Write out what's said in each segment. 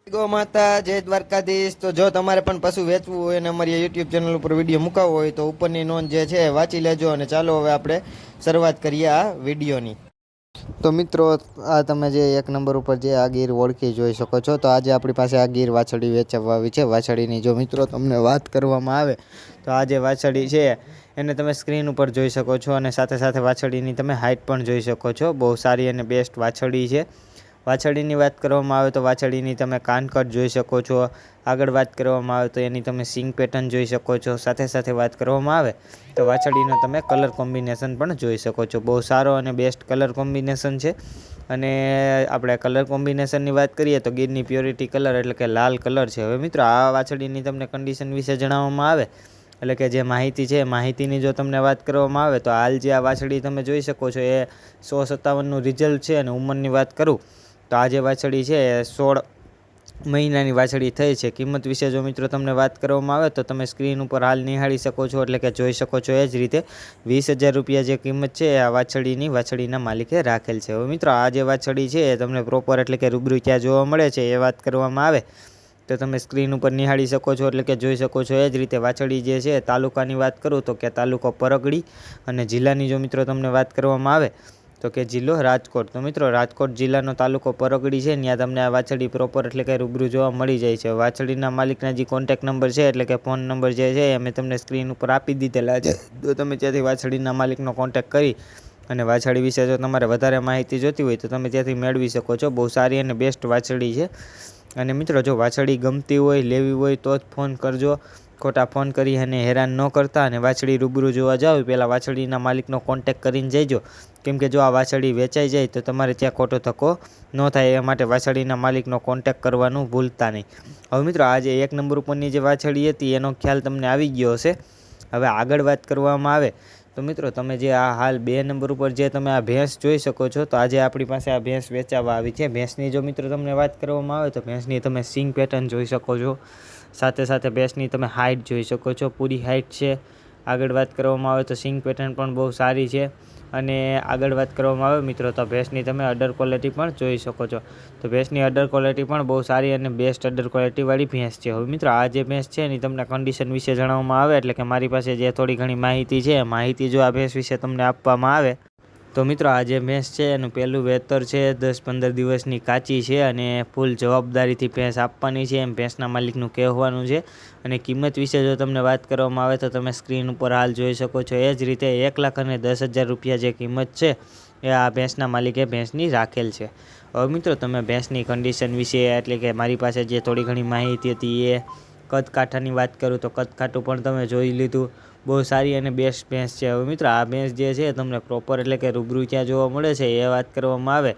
Go માતા જય દ્વારકાધીશ। તો જો તમારે પણ પશુ વેચવું હોય અને અમારી યુટ્યુબ ચેનલ ઉપર વિડીયો મુકાવવો હોય તો ઉપરની નોંધ જે છે વાંચી લેજો। અને ચાલો હવે આપણે શરૂઆત કરીએ આ વિડીયોની। તો મિત્રો, આ તમે જે એક નંબર ઉપર જે આ ગીર ઓળખી જોઈ શકો છો, તો આજે આપણી પાસે આ ગીર વાછડી વેચવા આવી છે। વાછડીની જો મિત્રો તમને વાત કરવામાં આવે તો આ જે વાછડી છે એને તમે સ્ક્રીન ઉપર જોઈ શકો છો, અને સાથે સાથે વાછડીની તમે હાઇટ પણ જોઈ શકો છો। બહુ સારી અને બેસ્ટ વાછડી છે। વાછડીની વાત કરવામાં આવે તો વાછડીની તમે કાનકટ જોઈ શકો છો। આગળ વાત કરવામાં આવે તો એની તમે સિંગ પેટર્ન જોઈ શકો છો। સાથે સાથે વાત કરવામાં આવે તો વાછડીનો તમે કલર કોમ્બિનેશન પણ જોઈ શકો છો। બહુ સારો અને બેસ્ટ કલર કોમ્બિનેશન છે। અને આપણે કલર કોમ્બિનેશનની વાત કરીએ તો ગીરની પ્યોરિટી કલર એટલે કે લાલ કલર છે। હવે મિત્રો, આ વાછડીની તમને કન્ડિશન વિશે જણાવવામાં આવે એટલે કે જે માહિતી છે, માહિતીની જો તમને વાત કરવામાં આવે તો હાલ જે આ વાછડી તમે જોઈ શકો છો એ 157નું રિઝલ્ટ છે। અને ઉંમરની વાત કરું તો આ જે વાછડી છે એ 16 મહિનાની વાછડી થઈ છે। કિંમત વિશે જો મિત્રો તમને વાત કરવામાં આવે તો તમે સ્ક્રીન ઉપર હાલ નિહાળી શકો છો એટલે કે જોઈ શકો છો એ જ રીતે 20,000 રૂપિયા જે કિંમત છે આ વાછડીના માલિકે રાખેલ છે। હવે મિત્રો, આ જે વાછડી છે એ તમને પ્રોપર એટલે કે રૂબરૂ ક્યાં જોવા મળે છે એ વાત કરવામાં આવે તો તમે સ્ક્રીન ઉપર નિહાળી શકો છો એટલે કે જોઈ શકો છો એ જ રીતે વાછડી જે છે। તાલુકાની વાત કરું તો કે તાલુકો પરગડી, અને જિલ્લાની જો મિત્રો તમને વાત કરવામાં આવે તો કે જિલ્લો રાજકોટ। તો મિત્રો, રાજકોટ જિલ્લાનો તાલુકો પરગડી છે, ત્યાં તમને આ વાછડી પ્રોપર એટલે કે રૂબરૂ જોવા મળી જાય છે। વાછડીના માલિકના જે કોન્ટેક્ટ નંબર છે એટલે કે ફોન નંબર જે છે એ મેં તમને સ્ક્રીન ઉપર આપી દીધેલા છે। તો તમે ત્યાંથી વાછડીના માલિકનો કોન્ટેક્ટ કરી અને વાછડી વિશે જો તમારે વધારે માહિતી જોતી હોય તો તમે ત્યાંથી મેળવી શકો છો। બહુ સારી અને બેસ્ટ વાછડી છે। અને મિત્રો, જો વાછડી ગમતી હોય, લેવી હોય તો જ ફોન કરજો। ખોટા ફોન કરી અને હેરાન ન કરતા, અને વાછડી રૂબરૂ જોવા જાવ પહેલાં વાછડીના માલિકનો કોન્ટેક્ટ કરીને જઈજો। કેમ કે જો આ વાછડી વેચાઈ જાય તો તમારે ત્યાં ખોટો ધક્કો ન થાય, એ માટે વાછડીના માલિકનો કોન્ટેક્ટ કરવાનું ભૂલતા નહીં। હવે મિત્રો, આ જે એક નંબર ઉપરની જે વાછડી હતી એનો ખ્યાલ તમને આવી ગયો હશે। હવે આગળ વાત કરવામાં આવે તો મિત્રો, તમે જે આ હાલ 2 નંબર ઉપર જે તમે આ ભેંસ જોઈ શકો છો, તો આજે આપણી પાસે આ ભેંસ વેચાવા આવી છે। ભેંસની જો મિત્રો તમને વાત કરવામાં આવે તો ભેંસની તમે સિંગ પેટર્ન જોઈ શકો છો। સાથે સાથે ભેંસની તમે હાઇટ જોઈ શકો છો, પૂરી હાઇટ છે। આગળ વાત કરવામાં આવે તો સિંગ પેટર્ન પણ બહુ સારી છે। અને આગળ વાત કરવામાં આવે મિત્રો તો ભેંસની તમે અડર ક્વોલિટી પણ જોઈ શકો છો। તો ભેંસની અડર ક્વોલિટી પણ બહુ સારી અને બેસ્ટ અડર ક્વોલિટીવાળી ભેંસ છે। હવે મિત્રો, આ જે ભેંસ છે એની તમને કન્ડિશન વિશે જણાવવામાં આવે એટલે કે મારી પાસે જે થોડી ઘણી માહિતી છે, માહિતી જો આ ભેંસ વિશે તમને આપવામાં આવે તો મિત્રો, આ જે ભેંસ છે એનું પહેલું વેતર છે 10-15 દિવસની કાચી છે, અને ફૂલ જવાબદારીથી ભેંસ આપવાની છે એમ ભેંસના માલિકનું કહેવાનું છે। અને કિંમત વિશે જો તમને વાત કરવામાં આવે તો તમે સ્ક્રીન ઉપર હાલ જોઈ શકો છો એ જ રીતે 1,10,000 રૂપિયા જે કિંમત છે એ આ ભેંસના માલિકે ભેંસની રાખેલ છે। હવે મિત્રો, તમે ભેંસની કન્ડિશન વિશે એટલે કે મારી પાસે જે થોડી ઘણી માહિતી હતી એ કદ કાઠાની વાત કરું તો કદ કાઠું પણ તમે જોઈ લીધું। બહુ સારી અને બેસ્ટ ભેંસ છે। હવે મિત્રો, આ ભેંસ જે છે તમને પ્રોપર એટલે કે રૂબરૂ ક્યાં જોવા મળે છે એ વાત કરવામાં આવે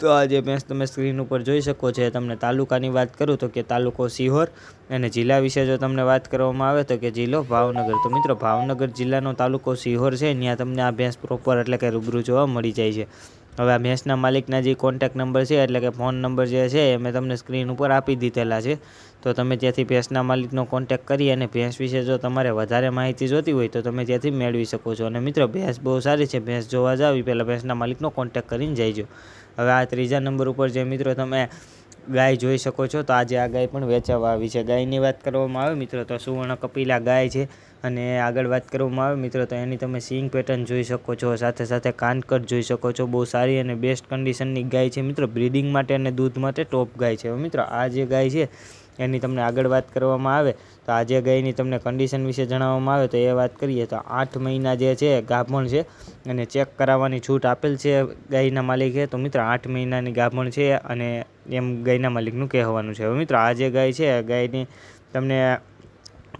તો આ જે ભેંસ તમે સ્ક્રીન ઉપર જોઈ શકો છો, તમને તાલુકાની વાત કરું તો કે તાલુકો સિહોર, અને જિલ્લા વિશે જો તમને વાત કરવામાં આવે તો કે જિલ્લો ભાવનગર। તો મિત્રો, ભાવનગર જિલ્લાનો તાલુકો સિહોર છે, ત્યાં તમને આ ભેંસ પ્રોપર એટલે કે રૂબરૂ જોવા મળી જાય છે। હવે આ ભેંસના માલિકના જે કોન્ટેક્ટ નંબર છે એટલે કે ફોન નંબર જે છે એ મેં તમને સ્ક્રીન ઉપર આપી દીધેલા છે। તો તમે ત્યાંથી ભેંસના માલિકનો કોન્ટેક્ટ કરી અને ભેંસ વિશે જો તમારે વધારે માહિતી જોતી હોય તો તમે ત્યાંથી મેળવી શકો છો। અને મિત્રો, ભેંસ બહુ સારી છે, ભેંસ જોવા જાવ એ પહેલાં ભેંસના માલિકનો કોન્ટેક્ટ કરીને જઈજો। હવે આ ત્રીજા નંબર ઉપર જે મિત્રો તમે ગાય જોઈ શકો છો, તો આજે આ ગાય પણ વેચાવા આવી છે। ગાયની વાત કરવામાં આવે મિત્રો તો સુવર્ણ કપિલા ગાય છે। અને આગળ વાત કરવામાં આવે મિત્રો તો એની તમે સિંગ પેટર્ન જોઈ શકો છો, સાથે સાથે કાનકટ જોઈ શકો છો। બહુ સારી અને બેસ્ટ કન્ડિશનની ગાય છે મિત્રો, બ્રીડિંગ માટે અને દૂધ માટે ટોપ ગાય છે। હવે મિત્રો, આ જે ગાય છે એની તમને આગળ વાત કરવામાં આવે તો આ જે ગાયની તમને કન્ડિશન વિશે જણાવવામાં આવે તો એ વાત કરીએ તો 8 મહિના જે છે ગાભણ છે, અને ચેક કરાવવાની છૂટ આપેલ છે ગાયના માલિકે। તો મિત્રો, 8 મહિનાની ગાભણ છે અને એમ ગાયના માલિકનું કહેવાનું છે। હવે મિત્રો, આ જે ગાય છે ગાયની તમને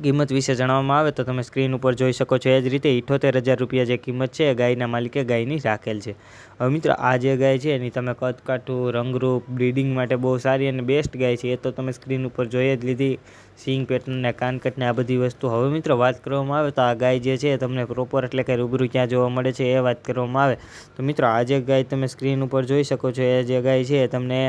કિંમત વિશે જણાવવામાં આવે તો તમે સ્ક્રીન ઉપર જોઈ શકો છો એ જ રીતે 78,000 રૂપિયા જે કિંમત છે ગાયના માલિકે ગાયની રાખેલ છે। હવે મિત્રો, આ જે ગાય છે એની તમે કદ કાઠું, રંગરૂપ, બ્રીડિંગ માટે બહુ સારી અને બેસ્ટ ગાય છે, એ તો તમે સ્ક્રીન ઉપર જોઈ જ લીધી। સિંગ પેટર્નને, કાનકટને, આ બધી વસ્તુ। હવે મિત્રો, વાત કરવામાં આવે તો આ ગાય જે છે તમને પ્રોપર એટલે કે રૂબરૂ ક્યાં જોવા મળે છે એ વાત કરવામાં આવે તો મિત્રો, આ જે ગાય તમે સ્ક્રીન ઉપર જોઈ શકો છો એ જે ગાય છે તમને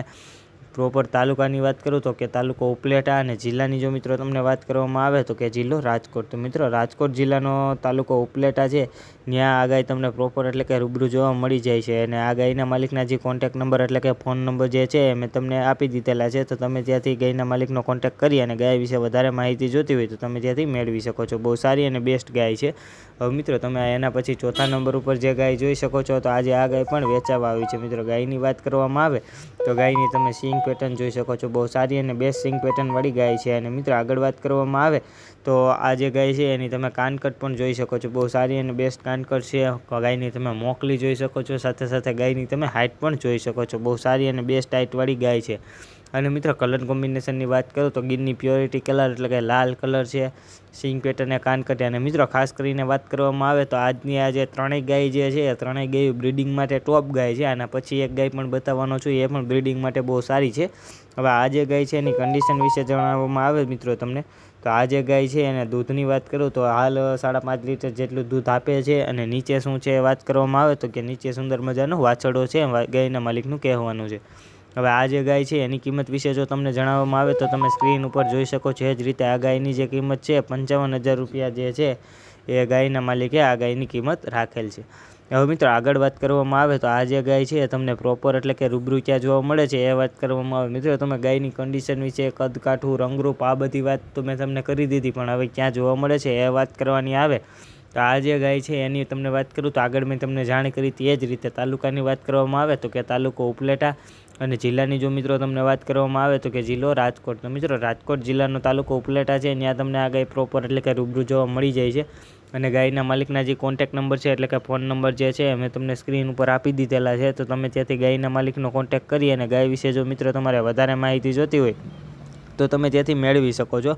પ્રોપર તાલુકાની વાત કરું તો કે તાલુકો ઉપલેટા અને જિલ્લાની જો મિત્રો તમને વાત કરવામાં આવે તો કે જિલ્લો રાજકોટ. તો મિત્રો રાજકોટ જિલ્લાનો તાલુકો ઉપલેટા છે ત્યાં આ ગાય તમને પ્રોપર એટલે કે રૂબરૂ જોવા મળી જાય છે. અને આ ગાયના માલિકના જે કોન્ટેક નંબર એટલે કે ફોન નંબર જે છે મેં તમને આપી દીધેલા છે. તો તમે ત્યાંથી ગાયના માલિકનો કોન્ટેક કરી અને ગાય વિશે વધારે માહિતી જોતી હોય તો તમે ત્યાંથી મેળવી શકો છો. બહુ સારી અને બેસ્ટ ગાય છે. હવે મિત્રો તમે એના પછી ચોથા નંબર ઉપર જે ગાય જોઈ શકો છો તો આજે આ ગાય પણ વેચાવા આવી છે. મિત્રો ગાયની વાત કરવામાં આવે તો ગાયની તમે સિંગ પેટર્ન જોઈ શકો છો. બહુ સારી અને બેસ્ટ સિંગ પેટર્નવાળી ગાય છે. અને મિત્રો આગળ વાત કરવામાં આવે તો આ જે ગાય છે એની તમે કાનકટ પણ જોઈ શકો છો. બહુ સારી અને બેસ્ટ કાનકટ છે. ગાયની તમે મોકલી જોઈ શકો છો. સાથે સાથે ગાયની તમે હાઇટ પણ જોઈ શકો છો. બહુ સારી અને બેસ્ટ હાઇટવાળી ગાય છે. અને મિત્રો કલર કોમ્બિનેશનની વાત કરું તો ગીરની પ્યોરિટી કલર એટલે કે લાલ કલર છે. સિંગ પેટર્ન એ કાનકટ. અને મિત્રો ખાસ કરીને વાત કરવામાં આવે તો આજની આ જે ત્રણેય ગાય જે છે એ ત્રણેય ગાય બ્રિડિંગ માટે ટોપ ગાય છે. આના પછી એક ગાય પણ બતાવવાનો છું એ પણ બ્રિડિંગ માટે બહુ સારી છે. હવે આ જે ગાય છે એની કન્ડિશન વિશે જણાવવામાં આવે મિત્રો તમને તો આ જે ગાય છે એને દૂધની વાત કરું તો હાલ 5.5 લીટર જેટલું દૂધ આપે છે. અને નીચે શું છે વાત કરવામાં આવે તો કે નીચે સુંદર મજાનો વાછરડો છે ગાયના માલિકનું કહેવાનું છે. હવે આ જે ગાય છે એની કિંમત વિશે જો તમને જણાવવામાં આવે તો તમે સ્ક્રીન ઉપર જોઈ શકો છો. એ જ રીતે આ ગાયની જે કિંમત છે 55,000 રૂપિયા જે છે એ ગાયના માલિકે આ ગાયની કિંમત રાખેલ છે. હવે મિત્રો આગળ વાત કરવામાં આવે તો આ જે ગાય છે તમને પ્રોપર એટલે કે રૂબરૂ ક્યાં જોવા મળે છે એ વાત કરવામાં આવે. મિત્રો તમે ગાયની કન્ડિશન વિશે કદકાઠું રંગરૂપ આ બધી વાત તો મેં તમને કરી દીધી. પણ હવે ક્યાં જોવા મળે છે એ વાત કરવાની આવે તો આ જે ગાય છે એની તમને વાત કરું તો આગળ મેં તમને જાણ કરી હતી એ જ રીતે તાલુકાની વાત કરવામાં આવે તો કે તાલુકો ઉપલેટા અને જિલ્લાની જો મિત્રો તમને વાત કરવામાં આવે તો કે જિલ્લો રાજકોટ. તો મિત્રો રાજકોટ જિલ્લાનો તાલુકો ઉપલેટા છે ત્યાં તમને આ ગાય પ્રોપર એટલે કે રૂબરૂ જોવા મળી જાય છે. અને ગાયના માલિકના જે કોન્ટેક નંબર છે એટલે કે ફોન નંબર જે છે મેં તમને સ્ક્રીન ઉપર આપી દીધેલા છે. તો તમે ત્યાંથી ગાયના માલિકનો કોન્ટેક કરી અને ગાય વિશે જો મિત્રો તમારે વધારે માહિતી જોતી હોય તો તમે ત્યાંથી મેળવી શકો છો.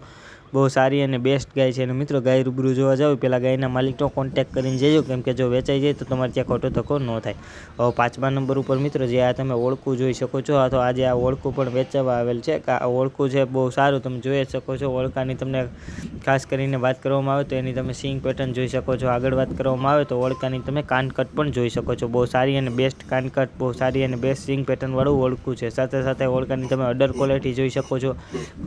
બહુ સારી અને બેસ્ટ ગાય છે. અને મિત્રો ગાય રૂબરૂ જોવા જાવ પહેલાં ગાયના માલિકનો કોન્ટેક કરીને જજો કેમ કે જો વેચાઈ જાય તો તમારે ત્યાં ખોટો ધક્કો ન થાય. હવે 5મા નંબર ઉપર મિત્રો જે આ તમે ઓળખું જોઈ શકો છો તો આજે આ ઓળખું પણ વેચાવા આવેલ છે. આ ઓળખું છે બહુ સારું તમે જોઈ શકો છો. ઓળખાની તમને ખાસ કરીને વાત કરવામાં આવે તો એની તમે સિંગ પેટર્ન જોઈ શકો છો. આગળ વાત કરવામાં આવે તો ઓળખાની તમે કાનકટ પણ જોઈ શકો છો. બહુ સારી અને બેસ્ટ કાનકટ બહુ સારી અને બેસ્ટ સિંગ પેટર્નવાળું ઓળખું છે. સાથે સાથે ઓળખાની તમે અડર ક્વોલિટી જોઈ શકો છો.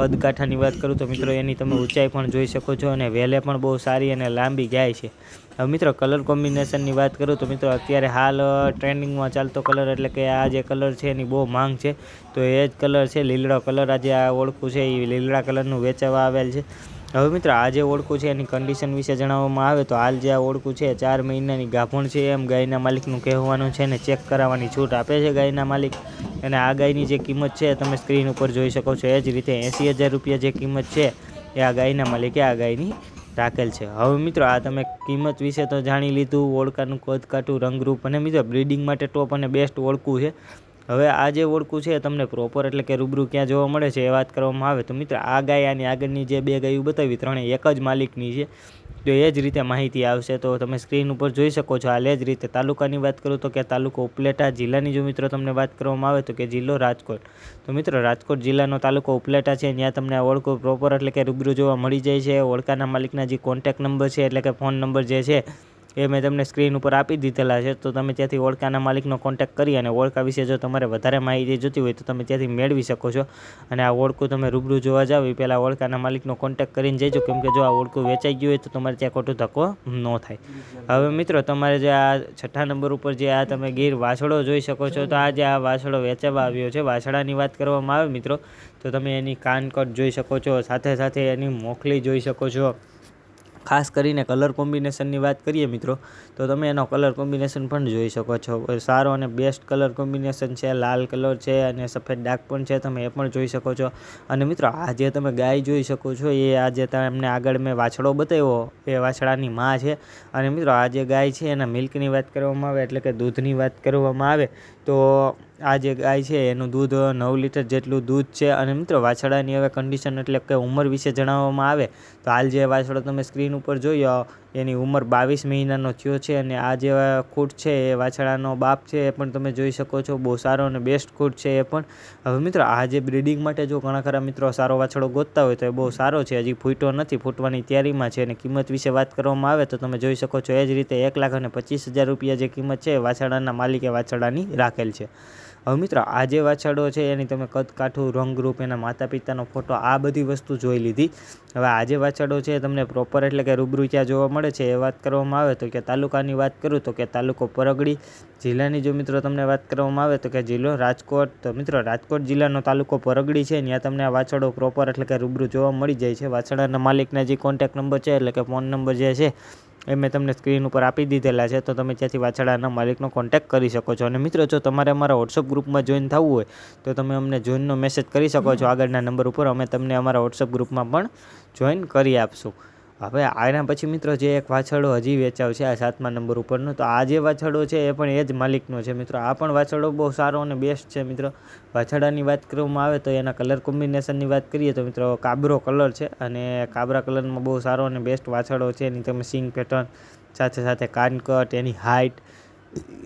કદકાઠાની વાત કરું તો મિત્રો એની તમે ઊંચાઈ પણ જોઈ શકો છો. અને વેલે પણ બહુ સારી અને લાંબી ગાય છે. હવે મિત્રો કલર કોમ્બિનેશનની વાત કરું તો મિત્રો અત્યારે હાલ ટ્રેન્ડિંગમાં ચાલતો કલર એટલે કે આ જે કલર છે એની બહુ માંગ છે. તો એ જ કલર છે લીલડો કલર. આજે આ ઓળખું છે એ લીલડા કલરનું વેચાવા આવેલ છે. હવે મિત્રો આ જે ઓળખું છે એની કન્ડિશન વિશે જણાવવામાં આવે તો હાલ જે આ ઓળખું છે 4 મહિનાની ગાભણ છે એમ ગાયના માલિકનું કહેવાનું છે. અને ચેક કરાવવાની છૂટ આપે છે ગાયના માલિક. અને આ ગાયની જે કિંમત છે તમે સ્ક્રીન ઉપર જોઈ શકો છો. એ જ રીતે 80,000 રૂપિયા જે કિંમત છે એ આ ગાયના માલિકે આ ગાયની રાખેલ છે. હવે મિત્રો આ તમે કિંમત વિશે તો જાણી લીધું, ઓળખાનું કદકાઠું રંગરૂપ અને મિત્રો બ્રિડિંગ માટે ટોપ અને બેસ્ટ ઓળખું છે. હવે આ જે ઓળખું છે તમને પ્રોપર એટલે કે રૂબરૂ ક્યાં જોવા મળે છે એ વાત કરવામાં આવે તો મિત્રો આ ગાય આની આગળની જે 2 ગાયો બતાવી ત્રણેય એક જ માલિકની છે. તો એ જ રીતે માહિતી આવશે. તો તમે સ્ક્રીન ઉપર જોઈ શકો છો. હાલ એ જ રીતે તાલુકાની વાત કરું તો કે તાલુકો ઉપલેટા. જિલ્લાની જો મિત્રો તમને વાત કરવામાં આવે તો કે જિલ્લો રાજકોટ. તો મિત્રો રાજકોટ જિલ્લાનો તાલુકો ઉપલેટા છે ત્યાં તમને ઓળખું પ્રોપર એટલે કે રૂબરૂ જોવા મળી જાય છે. ઓળખાના માલિકના જે કોન્ટેક નંબર છે એટલે કે ફોન નંબર જે છે એ મેં તમને સ્ક્રીન ઉપર આપી દીધેલા છે. તો તમે ત્યાંથી ઓળખાના માલિકનો કોન્ટેક કરી અને ઓળખા વિશે જો તમારે વધારે માહિતી જોતી હોય તો તમે ત્યાંથી મેળવી શકો છો. અને આ ઓળખું તમે રૂબરૂ જોવા જાવ એ પહેલાં ઓળખાના માલિકનો કોન્ટેક કરીને જજો કેમ કે જો આ ઓળખું વેચાઈ ગયું હોય તો તમારે ત્યાં ખોટો ધક્કો ન થાય. હવે મિત્રો તમારે જે આ 6ઠા નંબર ઉપર જે આ તમે ગીર વાછડો જોઈ શકો છો તો આ જે આ વાછડો વેચાવા આવ્યો છે. વાછડાની વાત કરવામાં આવે મિત્રો તો તમે એની કાનકટ જોઈ શકો છો. સાથે સાથે એની મોખલી જોઈ શકો છો. ખાસ કરીને કલર કોમ્બિનેશનની વાત કરીએ મિત્રો તો તમે એનો કલર કોમ્બિનેશન પણ જોઈ શકો છો. સારો અને બેસ્ટ કલર કોમ્બિનેશન છે. લાલ કલર છે અને સફેદ ડાઘ પણ છે. તમે એ પણ જોઈ શકો છો. અને મિત્રો આ જે તમે ગાય જોઈ શકો છો એ આ જે તમને આગળ મેં વાછડો બતાવ્યો એ વાછડાની માં છે. અને મિત્રો આ જે ગાય છે એના મિલ્કની વાત કરવામાં આવે એટલે કે દૂધની વાત કરવામાં આવે તો આ જે ગાય છે એનું દૂધ 9 લીટર જેટલું દૂધ છે. અને મિત્રો વાછડાની હવે કન્ડિશન એટલે કે ઉંમર વિશે જણાવવામાં આવે તો હાલ જે વાછડો તમે સ્ક્રીન ઉપર જોયો એની ઉંમર 22 મહિનાનો થયો છે. અને આ જે ખૂટ છે એ વાછડાનો બાપ છે એ પણ તમે જોઈ શકો છો. બહુ સારો અને બેસ્ટ ખૂટ છે એ પણ. હવે મિત્રો આ જે બ્રિડિંગ માટે જો ઘણા ખરા મિત્રો સારો વાછડો ગોતતા હોય તો એ બહુ સારો છે. હજી ફૂટ્યો નથી, ફૂટવાની તૈયારીમાં છે. અને કિંમત વિશે વાત કરવામાં આવે તો તમે જોઈ શકો છો એ જ રીતે 1,25,000 રૂપિયા જે કિંમત છે વાછડાના માલિકે વાછડાની રાખેલ છે. હવે મિત્રો આ જે વાછરડો છે એની તમે કદ કાઠું, રંગરૂપ, એના માતા પિતાનો ફોટો, આ બધી વસ્તુ જોઈ લીધી. હવે આ જે વાછરડો છે તમને પ્રોપર એટલે કે રૂબરૂ ક્યાં જોવા મળે છે એ વાત કરવામાં આવે તો કે તાલુકાની વાત કરું તો કે તાલુકો પરગડી. જિલ્લાની જો મિત્રો તમને વાત કરવામાં આવે તો કે જિલ્લો રાજકોટ. તો મિત્રો રાજકોટ જિલ્લાનો તાલુકો પરગડી છે, ત્યાં તમને આ વાછરડો પ્રોપર એટલે કે રૂબરૂ જોવા મળી જાય છે. વાછરડાના માલિકના જે કોન્ટેક્ટ નંબર છે એટલે કે ફોન નંબર જે છે એ મેં તમને સ્ક્રીન ઉપર આપી દીધેલા છે, તો તમે ત્યાંથી વાછરડાના માલિકનો કોન્ટેક્ટ કરી શકો છો. અને મિત્રો જો તમારે અમારા વોટ્સઅપ ગ્રુપમાં જોઈન થવું હોય તો તમે અમને જોઈનનો મેસેજ કરી શકો છો આગળના નંબર ઉપર. અમે તમને અમારા વોટ્સઅપ ગ્રુપમાં પણ જોઈન કરી આપશું. હવે આના પછી મિત્રો જે એક વાછરડો હજી વેચાવ છે આ 7મા નંબર ઉપરનો, તો આ જે વાછરડો છે એ પણ એ જ માલિકનો છે મિત્રો. આ પણ વાછરડો બહુ સારો અને બેસ્ટ છે મિત્રો. વાછરડાની વાત કરવામાં આવે તો એના કલર કોમ્બિનેશનની વાત કરીએ તો મિત્રો કાબરો કલર છે, અને કાબરા કલરમાં બહુ સારો અને બેસ્ટ વાછરડો છે. એની તમે સિંગ પેટર્ન સાથે સાથે કાનકટ, એની હાઇટ,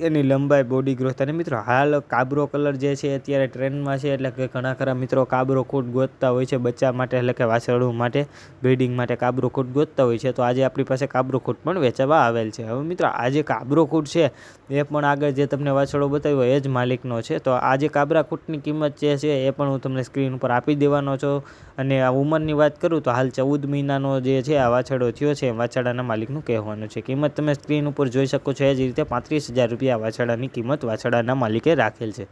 એની લંબાઈ, બોડી ગ્રોથ. અને મિત્રો હાલ કાબરો કલર જે છે અત્યારે ટ્રેન્ડમાં છે, એટલે કે ઘણા ખરા મિત્રો કાબરો ખૂટ ગોતતા હોય છે બચ્ચા માટે, એટલે કે વાછરડું માટે બ્રીડિંગ માટે કાબરો ખૂટ ગોતતા હોય છે. તો આજે આપણી પાસે કાબરો ખૂટ પણ વેચવા આવેલ છે. હવે મિત્રો આ જે કાબરો ખૂટ છે એ પણ આગળ જે તમને વાછરડો બતાવ્યો એ જ માલિકનો છે. તો આ જે કાબરા ખૂટની કિંમત જે છે એ પણ હું તમને સ્ક્રીન ઉપર આપી દેવાનો છું. અને આ ઉંમરની વાત કરું તો હાલ 14 મહિનાનો જે છે આ વાછરડો થયો છે, વાછરડાના માલિકનું કહેવાનું છે. કિંમત તમે સ્ક્રીન ઉપર જોઈ શકો છો. એ જ રીતે 35,000 રૂપિયા વાછરડાની કિંમત વાછરડાના માલિકે રાખેલ છે.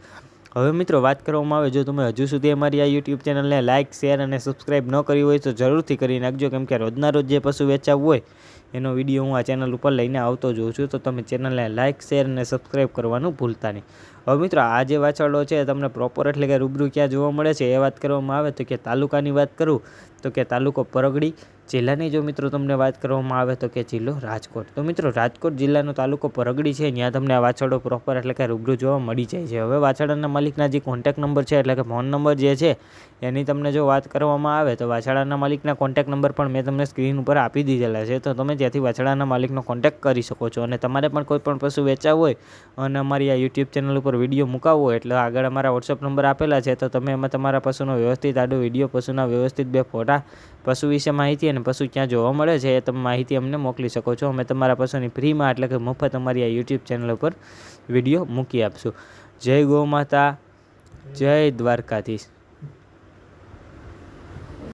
હવે મિત્રો વાત કરવામાં આવે, જો તમે હજુ સુધી અમારી આ યુટ્યુબ ચેનલને લાઇક, શેર અને સબસ્ક્રાઈબ ન કરી હોય તો જરૂરથી કરી નાખજો, કેમ કે રોજના રોજ જે પશુ વેચાવું હોય એનો વિડીયો હું આ ચેનલ ઉપર લઈને આવતો જોઉં છું. તો તમે ચેનલને લાઇક, શેર અને સબસ્ક્રાઈબ કરવાનું ભૂલતા નહીં. હવે મિત્રો આ જે વાછરડો છે તમને પ્રોપર એટલે કે રૂબરૂ ક્યાં જોવા મળે છે એ વાત કરવામાં આવે તો કે તાલુકાની વાત કરું તો કે તાલુકો પરગડી. જિલ્લાની જો મિત્રો તમને વાત કરવામાં આવે તો કે જિલ્લો રાજકોટ. તો મિત્રો રાજકોટ જિલ્લાનો તાલુકો પરગડી છે, ત્યાં તમને આ વાછરડો પ્રોપર એટલે કે રૂબરૂ જોવા મળી જાય છે. હવે વાછરડાના માલિકના જે કોન્ટેક્ટ નંબર છે એટલે કે ફોન નંબર જે છે એની તમને જો વાત કરવામાં આવે તો વાછરડાના માલિકના કોન્ટેક્ટ નંબર પણ મેં તમને સ્ક્રીન ઉપર આપી દીધેલા છે, તો તમે ત્યાંથી વાછરડાના માલિકનો કોન્ટેક્ટ કરી શકો છો. અને તમારે પણ કોઈ પણ પશુ વેચાવું હોય અને અમારી આ યુટ્યુબ ચેનલ ઉપર વિડીયો મૂકાવવો હોય એટલે આગળ અમારા વોટ્સઅપ નંબર આપેલા છે, તો તમે એમાં તમારા પશુનો વ્યવસ્થિત આડો વિડીયો, પશુના વ્યવસ્થિત 2 ફોટા, પશુ વિશે માહિતી અને પશુ ક્યાં જોવા મળે છે એ તમે માહિતી અમને મોકલી શકો છો. અમે તમારા પશુની ફ્રીમાં એટલે કે મફત અમારી આ યુટ્યુબ ચેનલ ઉપર વિડીયો મૂકી આપશું. જય ગૌ માતા, જય દ્વારકાધીશ.